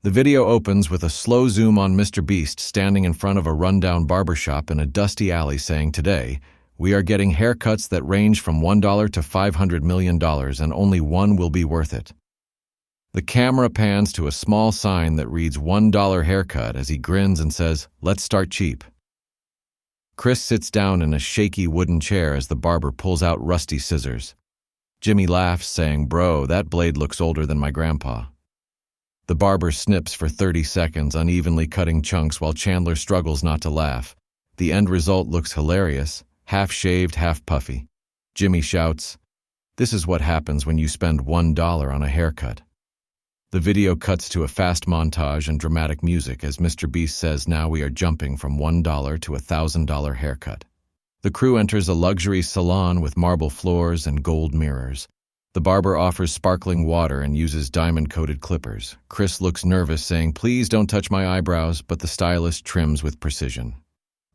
The video opens with a slow zoom on Mr. Beast standing in front of a rundown barbershop in a dusty alley saying, "Today, we are getting haircuts that range from $1 to $500 million and only one will be worth it." The camera pans to a small sign that reads $1 haircut as he grins and says, "Let's start cheap." Chris sits down in a shaky wooden chair as the barber pulls out rusty scissors. Jimmy laughs, saying, "Bro, that blade looks older than my grandpa." The barber snips for 30 seconds, unevenly cutting chunks while Chandler struggles not to laugh. The end result looks hilarious, half-shaved, half-puffy. Jimmy shouts, "This is what happens when you spend $1 on a haircut." The video cuts to a fast montage and dramatic music as Mr. Beast says, "Now we are jumping from $1 to $1,000 haircut." The crew enters a luxury salon with marble floors and gold mirrors. The barber offers sparkling water and uses diamond-coated clippers. Chris looks nervous, saying, "Please don't touch my eyebrows," but the stylist trims with precision.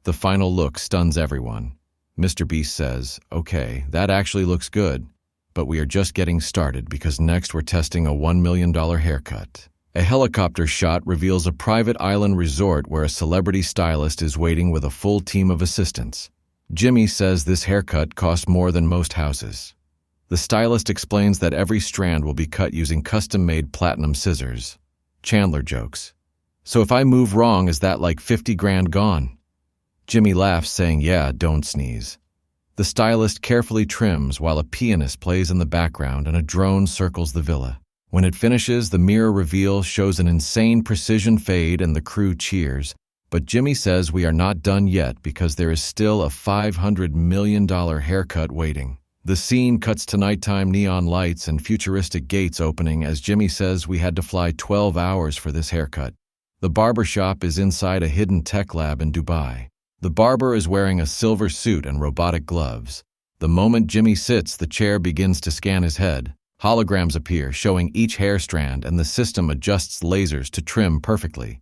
The final look stuns everyone. Mr. Beast says, "Okay, that actually looks good, but we are just getting started because next we're testing a $1 million haircut." A helicopter shot reveals a private island resort where a celebrity stylist is waiting with a full team of assistants. Jimmy says this haircut costs more than most houses. The stylist explains that every strand will be cut using custom-made platinum scissors. Chandler jokes, "So if I move wrong, is that like 50 grand gone?" Jimmy laughs, saying, "Yeah, don't sneeze." The stylist carefully trims while a pianist plays in the background and a drone circles the villa. When it finishes, the mirror reveal shows an insane precision fade and the crew cheers. But Jimmy says we are not done yet because there is still a $500 million haircut waiting. The scene cuts to nighttime neon lights and futuristic gates opening as Jimmy says we had to fly 12 hours for this haircut. The barbershop is inside a hidden tech lab in Dubai. The barber is wearing a silver suit and robotic gloves. The moment Jimmy sits, the chair begins to scan his head. Holograms appear, showing each hair strand, and the system adjusts lasers to trim perfectly.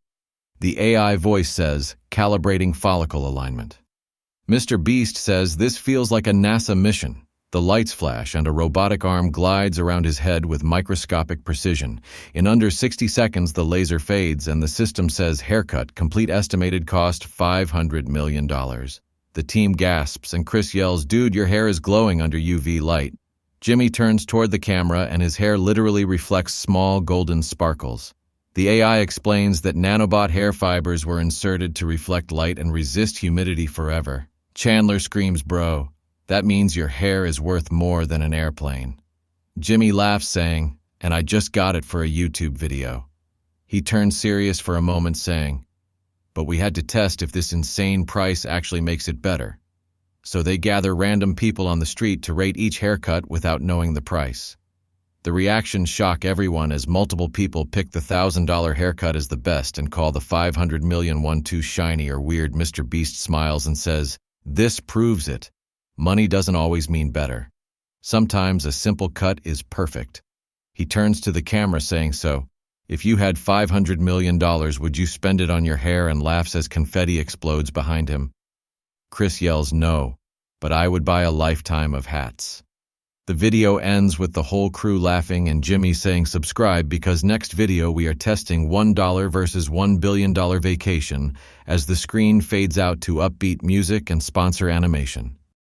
The AI voice says, "Calibrating follicle alignment." Mr. Beast says this feels like a NASA mission. The lights flash and a robotic arm glides around his head with microscopic precision. In under 60 seconds, the laser fades and the system says haircut, complete, estimated cost $500 million. The team gasps and Chris yells, "Dude, your hair is glowing under UV light." Jimmy turns toward the camera and his hair literally reflects small golden sparkles. The AI explains that nanobot hair fibers were inserted to reflect light and resist humidity forever. Chandler screams, "Bro, that means your hair is worth more than an airplane." Jimmy laughs, saying, "And I just got it for a YouTube video." He turns serious for a moment, saying, "But we had to test if this insane price actually makes it better." So they gather random people on the street to rate each haircut without knowing the price. The reactions shock everyone as multiple people pick the $1,000 haircut as the best and call the $500 million one too shiny or weird. Mr. Beast smiles and says, "This proves it. Money doesn't always mean better. Sometimes a simple cut is perfect." He turns to the camera saying, "So, if you had $500 million, would you spend it on your hair?" and laughs as confetti explodes behind him. Chris yells, "No, but I would buy a lifetime of hats." The video ends with the whole crew laughing and Jimmy saying, "Subscribe because next video we are testing $1 versus $1 billion vacation," as the screen fades out to upbeat music and sponsor animation.